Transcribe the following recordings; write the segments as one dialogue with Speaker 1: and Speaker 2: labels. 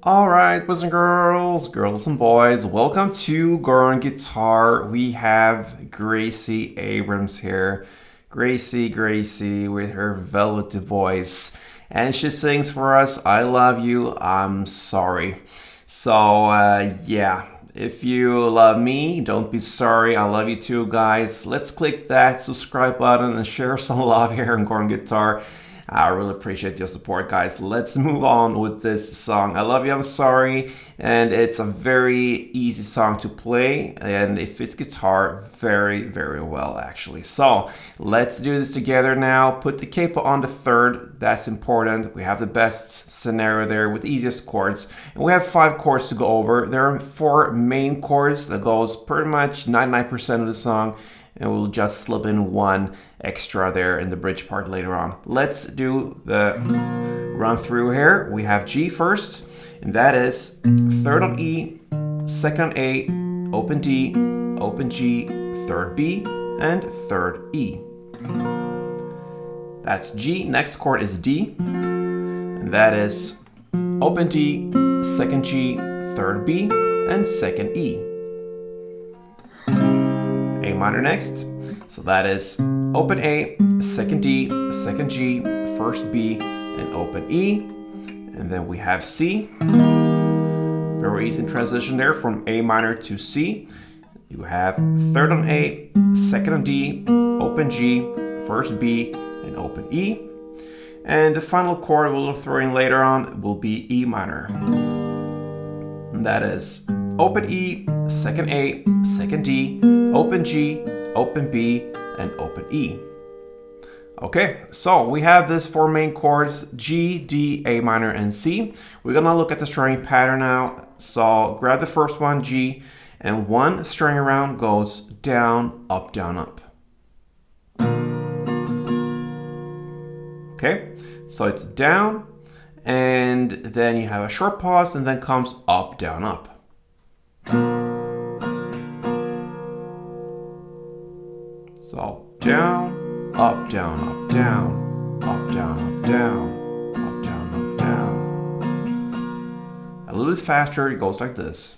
Speaker 1: Alright, boys and girls and boys, welcome to Goron Guitar. We have Gracie Abrams here. Gracie with her velvety voice. And she sings for us, I love you, I'm sorry. So, yeah, if you love me, don't be sorry, I love you too, guys. Let's click that subscribe button and share some love here on Goron Guitar. I really appreciate your support, guys. Let's move on with this song. I love you, I'm sorry. And it's a very easy song to play. And it fits guitar very, very well, actually. So let's do this together now. Put the capo on the third. That's important. We have the best scenario there with the easiest chords. And we have 5 chords to go over. There are 4 main chords that goes pretty much 99% of the song. And we'll just slip in 1 extra there in the bridge part later on. Let's do the run through here. We have G first, and that is 3rd on E, 2nd on A, open D, open G, 3rd B, and 3rd E. That's G. Next chord is D, and that is open D, 2nd G, 3rd B, and 2nd E. A minor next, so that is open A, 2nd D, 2nd G, 1st B, and open E. And then we have C. Very easy transition there from A minor to C. You have 3rd on A, 2nd on D, open G, 1st B, and open E. And the final chord we'll throw in later on will be E minor. And that is open E, 2nd A, 2nd D, open G, open B, and open E. Okay, so we have these 4 main chords, G, D, A minor, and C. We're gonna look at the strumming pattern now. So grab the first one, G, and 1 string around goes down, up, down, up. Okay, so it's down, and then you have a short pause, and then comes up, down, up. So down, up, down, up, down, up, down, up, down, up, down, up, down. A little bit faster, it goes like this.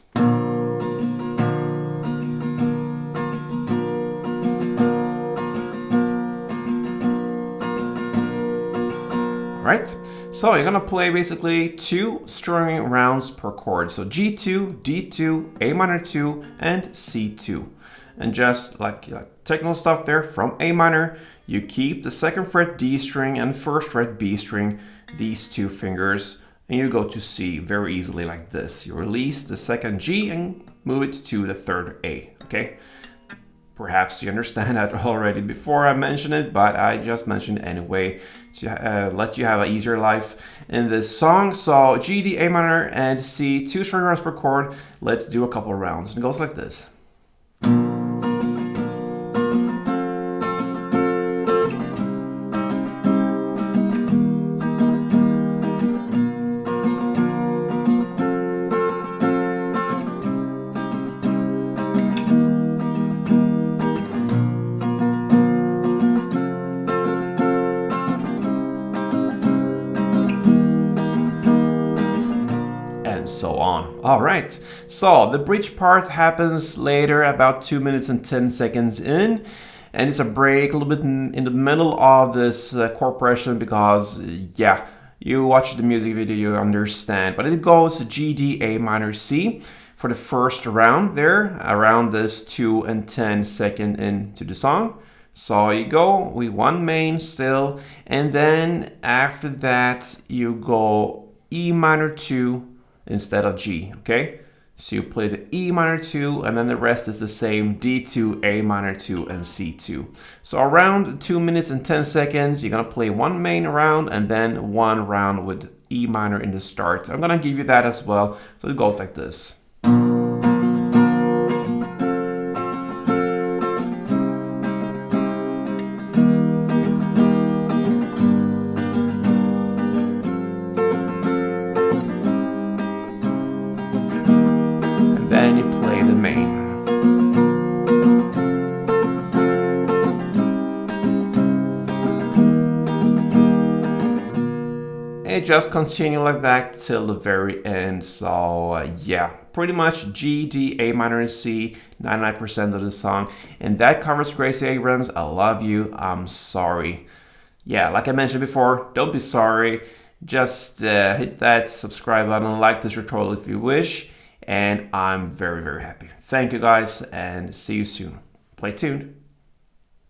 Speaker 1: Alright, so you're gonna play basically 2 strumming rounds per chord. So G2, D2, A minor 2, and C2. And just like technical stuff there, from A minor, you keep the 2nd fret D string and 1st fret B string, these 2 fingers, and you go to C very easily like this. You release the 2nd G and move it to the 3rd A, okay? Perhaps you understand that already before I mentioned it, but I just mentioned it anyway to let you have an easier life in this song. So G, D, A minor, and C, 2 string rounds per chord. Let's do a couple of rounds. It goes like this. So on. All right, so the bridge part happens later, about 2 minutes and 10 seconds in, and it's a break a little bit in the middle of this chord progression because, yeah, you watch the music video, you understand. But it goes G, D, A minor, C for the first round there, around this 2 and 10 second into the song. So you go with 1 main still, and then after that you go E minor 2 instead of G, okay? So you play the E minor 2, and then the rest is the same, D2, A minor 2, and C2. So around 2 minutes and 10 seconds, you're gonna play 1 main round, and then 1 round with E minor in the start. I'm gonna give you that as well, so it goes like this. Then you play the main. say just continue like that till the very end. So yeah, pretty much G, D, A minor, and C, 99% of the song. And that covers Gracie Abrams. I love you. I'm sorry. Yeah, like I mentioned before, don't be sorry. Just hit that subscribe button, like this tutorial if you wish. And I'm very, very happy. Thank you guys, and see you soon. Play tuned.